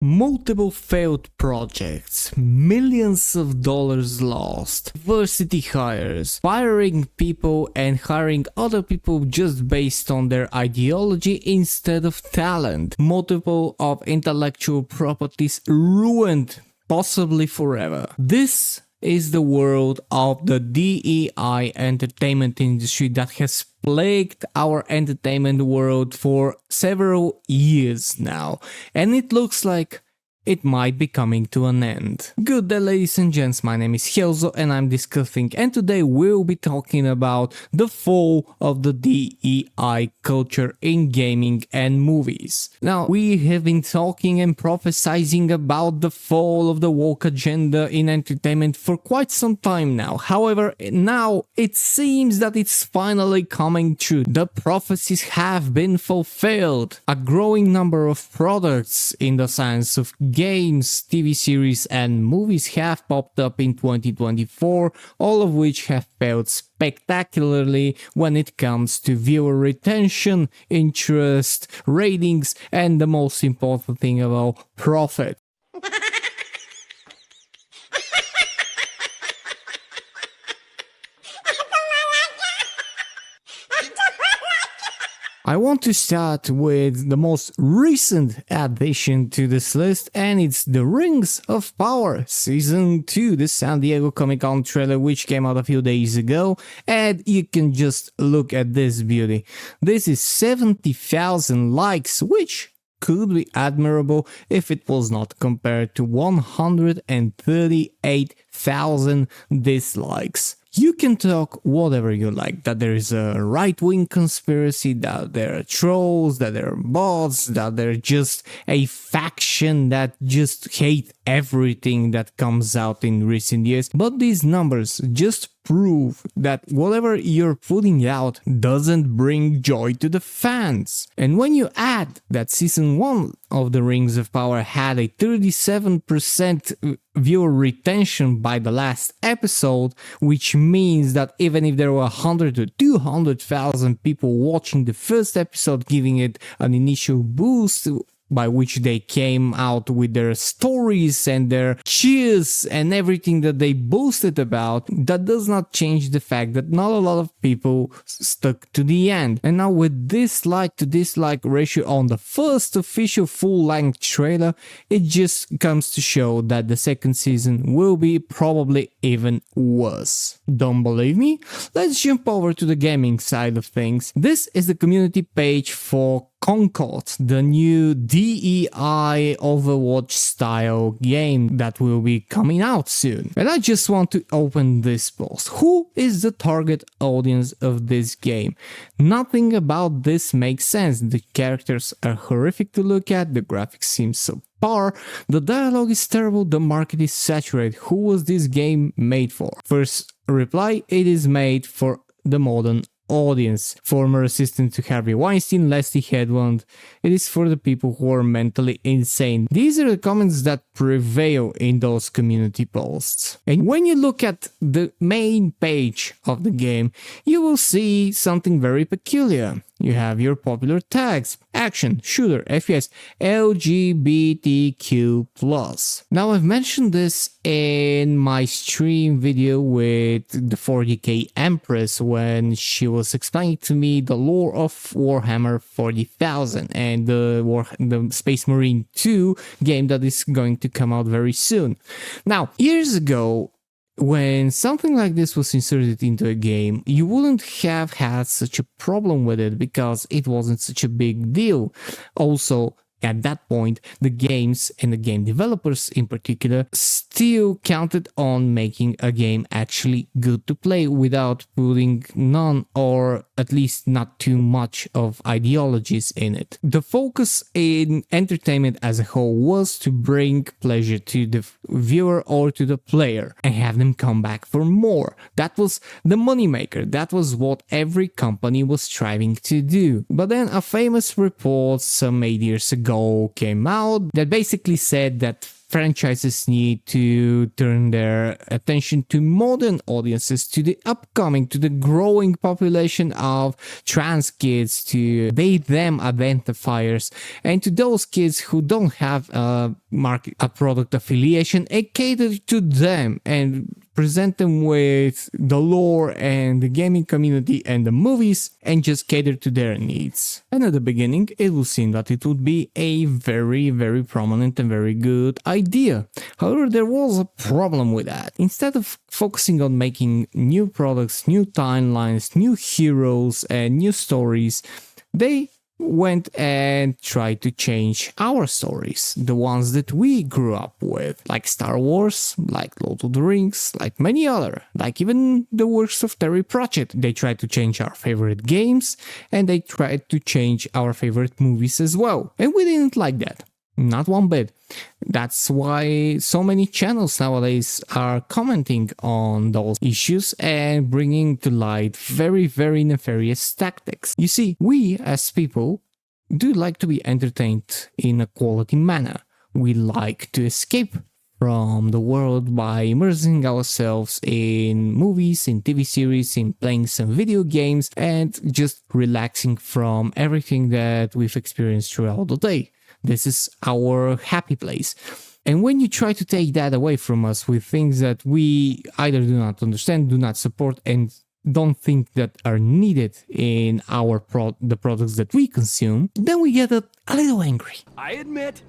Multiple failed projects, millions of dollars lost, diversity hires, firing people and hiring other people just based on their ideology instead of talent, multiple of intellectual properties ruined, possibly forever. This is the world of the DEI entertainment industry that has plagued our entertainment world for several years now, and it looks like it might be coming to an end. Good day, ladies and gents, my name is Helzo and I'm DiscussThing, and today we'll be talking about the fall of the DEI culture in gaming and movies. Now, we have been talking and prophesizing about the fall of the woke agenda in entertainment for quite some time now. However, now it seems that it's finally coming true. The prophecies have been fulfilled. A growing number of products in the science of games, TV series and movies have popped up in 2024, all of which have failed spectacularly when it comes to viewer retention, interest, ratings and the most important thing of all, profit. I want to start with the most recent addition to this list, and it's The Rings of Power Season 2, the San Diego Comic-Con trailer which came out a few days ago, and you can just look at this beauty. This is 70,000 likes, which could be admirable if it was not compared to 138,000 dislikes. You can talk whatever you like, that there is a right-wing conspiracy, that there are trolls, that there are bots, that they're just a faction that just hate everything that comes out in recent years. But these numbers just prove that whatever you're putting out doesn't bring joy to the fans. And when you add that Season 1 of The Rings of Power had a 37% viewer retention by the last episode, which means that even if there were 100 to 200,000 people watching the first episode, giving it an initial boost by which they came out with their stories and their cheers and everything that they boasted about, that does not change the fact that not a lot of people stuck to the end. And now with this like to dislike ratio on the first official full-length trailer, it just comes to show that the second season will be probably even worse. Don't believe me? Let's jump over to the gaming side of things. This is the community page for Concord, the new DEI Overwatch style game that will be coming out soon. And I just want to open this post. Who is the target audience of this game? Nothing about this makes sense. The characters are horrific to look at, the graphics seem subpar, the dialogue is terrible, the market is saturated. Who was this game made for? First reply, it is made for the modern audience. Former assistant to Harvey Weinstein, Leslie Headland. It is for the people who are mentally insane. These are the comments that prevail in those community posts. And when you look at the main page of the game, you will see something very peculiar. You have your popular tags: action, shooter, FPS, LGBTQ+. Now, I've mentioned this in my stream video with the 40k Empress when she was explaining to me the lore of Warhammer 40,000 and the Space Marine 2 game that is going to come out very soon. Now, years ago, when something like this was inserted into a game, you wouldn't have had such a problem with it because it wasn't such a big deal. Also, at that point, the games and the game developers in particular still counted on making a game actually good to play without putting none or at least not too much of ideologies in it. The focus in entertainment as a whole was to bring pleasure to the viewer or to the player and have them come back for more. That was the moneymaker. That was what every company was striving to do. But then a famous report some 8 years ago ago came out that basically said that franchises need to turn their attention to modern audiences, to the growing population of trans kids, to bathe them identifiers, and to those kids who don't have a product affiliation, and cater to them and present them with the lore and the gaming community and the movies and just cater to their needs. And at the beginning, it will seem that it would be a very, very prominent and very good idea. However, there was a problem with that. Instead of focusing on making new products, new timelines, new heroes, and new stories, they went and tried to change our stories, the ones that we grew up with, like Star Wars, like Lord of the Rings, like many other, like even the works of Terry Pratchett. They tried to change our favorite games, and they tried to change our favorite movies as well, and we didn't like that. Not one bit. That's why so many channels nowadays are commenting on those issues and bringing to light very, very nefarious tactics. You see, we as people do like to be entertained in a quality manner. We like to escape from the world by immersing ourselves in movies, in TV series, in playing some video games, and just relaxing from everything that we've experienced throughout the day. This is our happy place. And when you try to take that away from us with things that we either do not understand, do not support, and don't think that are needed in the products that we consume, then we get a little angry. I admit,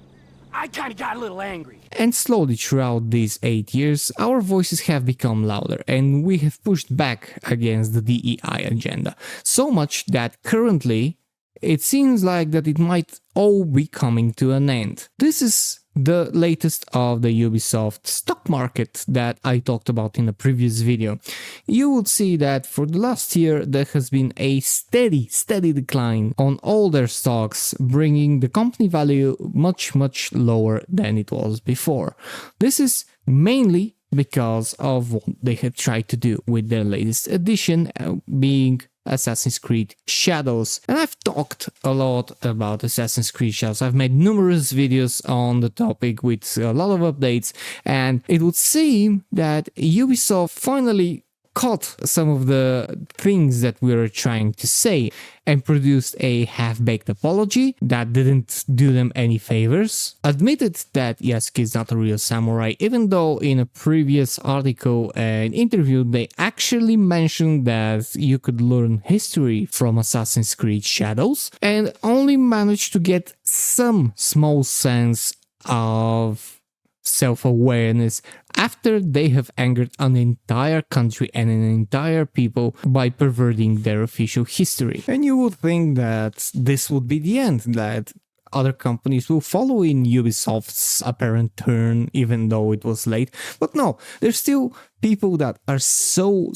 I kind of got a little angry. And slowly throughout these 8 years, our voices have become louder and we have pushed back against the DEI agenda. So much that currently it seems like that it might all be coming to an end. This is the latest of the Ubisoft stock market that I talked about in a previous video. You would see that for the last year there has been a steady decline on all their stocks, bringing the company value much lower than it was before. This is mainly because of what they have tried to do with their latest edition, being Assassin's Creed Shadows. And I've talked a lot about Assassin's Creed Shadows. I've made numerous videos on the topic with a lot of updates, and it would seem that Ubisoft finally caught some of the things that we were trying to say and produced a half-baked apology that didn't do them any favors, admitted that Yasuke is not a real samurai, even though in a previous article and interview they actually mentioned that you could learn history from Assassin's Creed Shadows, and only managed to get some small sense of self-awareness after they have angered an entire country and an entire people by perverting their official history. And you would think that this would be the end, that other companies will follow in Ubisoft's apparent turn, even though it was late. But no, there's still people that are so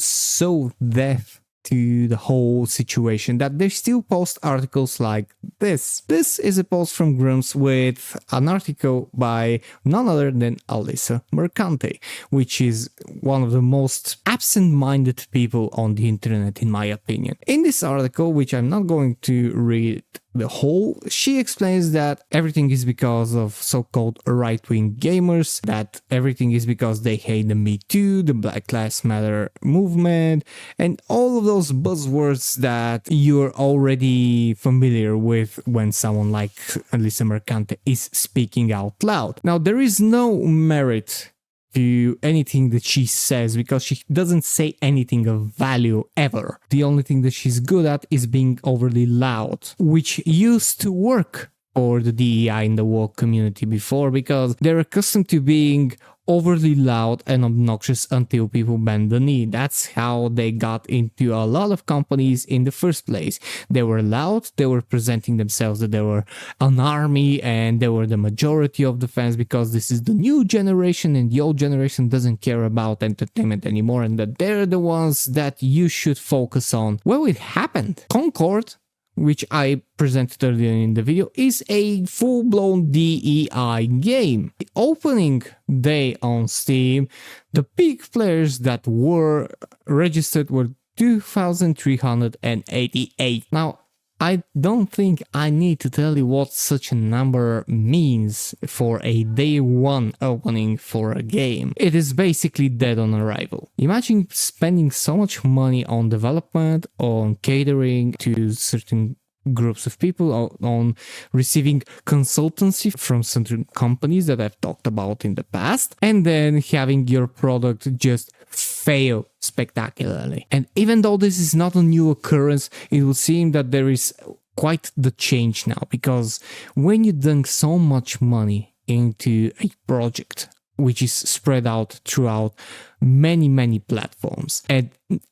deaf to the whole situation that they still post articles like this. This is a post from Grumps with an article by none other than Alyssa Mercante, which is one of the most absent-minded people on the internet in my opinion. In this article, which I'm not going to read the whole, she explains that everything is because of so-called right-wing gamers, that everything is because they hate the Me Too, the Black Lives Matter movement, and all of those buzzwords that you're already familiar with when someone like Alyssa Mercante is speaking out loud. Now, there is no merit to anything that she says because she doesn't say anything of value ever. The only thing that she's good at is being overly loud, which used to work for the DEI in the woke community before, because they're accustomed to being overly loud and obnoxious until people bend the knee. That's how they got into a lot of companies in the first place. They were loud, they were presenting themselves that they were an army and they were the majority of the fans because this is the new generation and the old generation doesn't care about entertainment anymore and that they're the ones that you should focus on. Well, it happened. Concord, which I presented earlier in the video, is a full-blown DEI game. The opening day on Steam, the peak players that were registered were 2,388. Now, I don't think I need to tell you what such a number means for a day one opening for a game. It is basically dead on arrival. Imagine spending so much money on development, on catering to certain groups of people, on receiving consultancy from certain companies that I've talked about in the past, and then having your product just fail spectacularly. And even though this is not a new occurrence, it would seem that there is quite the change now, because when you dunk so much money into a project which is spread out throughout many platforms, and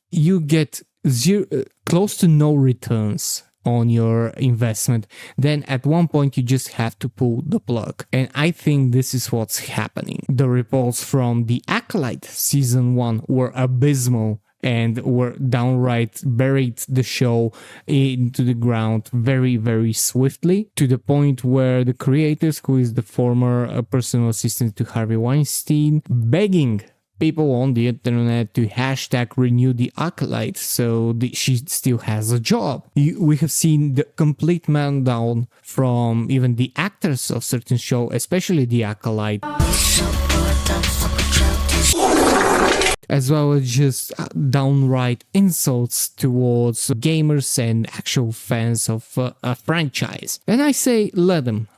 you get close to no returns on your investment, then at one point you just have to pull the plug. And I think this is what's happening. The reports from The Acolyte Season 1 were abysmal and were downright buried the show into the ground very swiftly, to the point where the creators, who is the former personal assistant to Harvey Weinstein, begging people on the internet to hashtag renew The Acolyte so she still has a job. We have seen the complete meltdown from even the actors of certain show, especially The Acolyte, as well as just downright insults towards gamers and actual fans of a franchise. And I say let them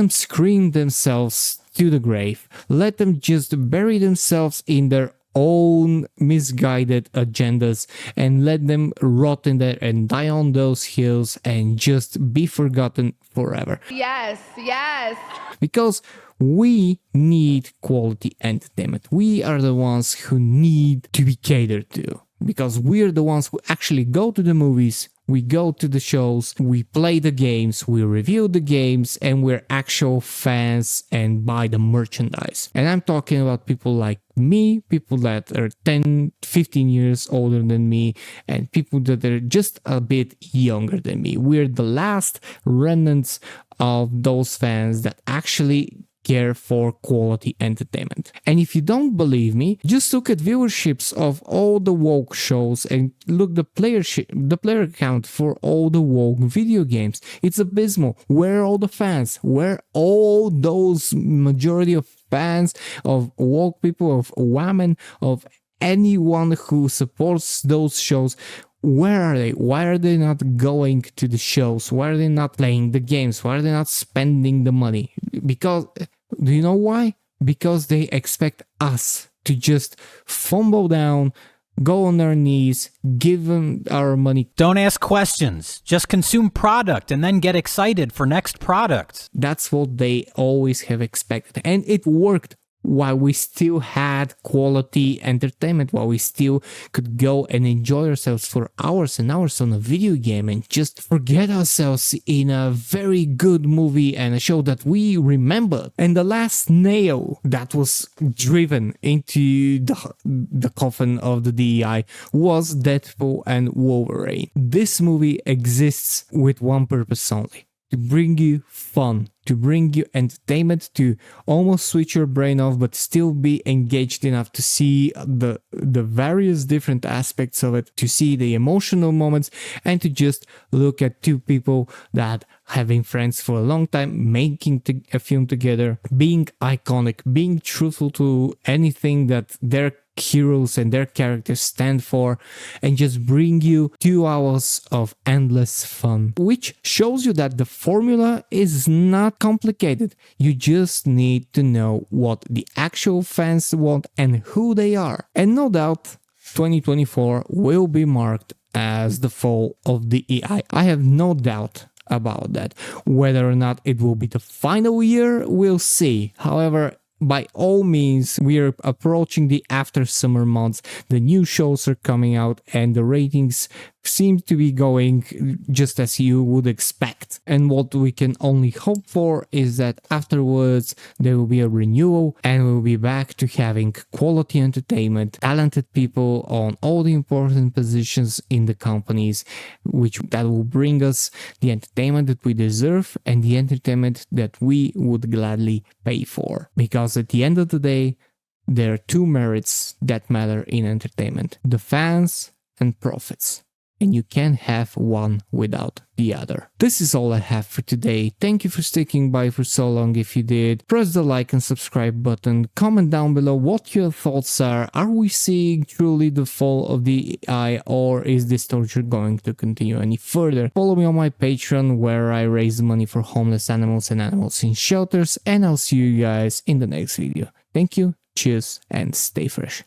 scream themselves to the grave. Let them just bury themselves in their own misguided agendas and let them rot in there and die on those hills and just be forgotten forever. Yes. Because we need quality entertainment. We are the ones who need to be catered to, because we're the ones who actually go to the movies, we go to the shows, we play the games, we review the games, and we're actual fans and buy the merchandise. And I'm talking about people like me, people that are 10, 15 years older than me, and people that are just a bit younger than me. We're the last remnants of those fans that actually care for quality entertainment. And if you don't believe me, just look at viewerships of all the woke shows and look the player count for all the woke video games. It's abysmal. Where are all the fans? Where are all those majority of fans of woke people, of women, of anyone who supports those shows? Where are they? Why are they not going to the shows? Why are they not playing the games? Why are they not spending the money? Because, do you know why? Because they expect us to just fumble down, go on our knees, give them our money. Don't ask questions. Just consume product and then get excited for next product. That's what they always have expected. And it worked. While we still had quality entertainment, while we still could go and enjoy ourselves for hours and hours on a video game and just forget ourselves in a very good movie and a show that we remember. And the last nail that was driven into the coffin of the DEI was Deadpool and Wolverine. This movie exists with one purpose only: to bring you fun, to bring you entertainment, to almost switch your brain off but still be engaged enough to see the various different aspects of it, to see the emotional moments, and to just look at two people that have been friends for a long time, making a film together, being iconic, being truthful to anything that their heroes and their characters stand for, and just bring you 2 hours of endless fun, which shows you that the formula is not complicated. You just need to know what the actual fans want and who they are. And no doubt 2024 will be marked as the fall of the DEI. I have no doubt about that. Whether or not it will be the final year, we'll see. However, by all means, we are approaching the after summer months. The new shows are coming out and the ratings seem to be going just as you would expect. And what we can only hope for is that afterwards there will be a renewal and we'll be back to having quality entertainment, talented people on all the important positions in the companies, that will bring us the entertainment that we deserve and the entertainment that we would gladly pay for. Because at the end of the day, there are two merits that matter in entertainment: the fans and profits. and you can't have one without the other. This is all I have for today. Thank you for sticking by for so long. If you did, press the like and subscribe button. Comment down below what your thoughts are. Are we seeing truly the fall of the AI, or is this torture going to continue any further? Follow me on my Patreon, where I raise money for homeless animals and animals in shelters, and I'll see you guys in the next video. Thank you, cheers, and stay fresh.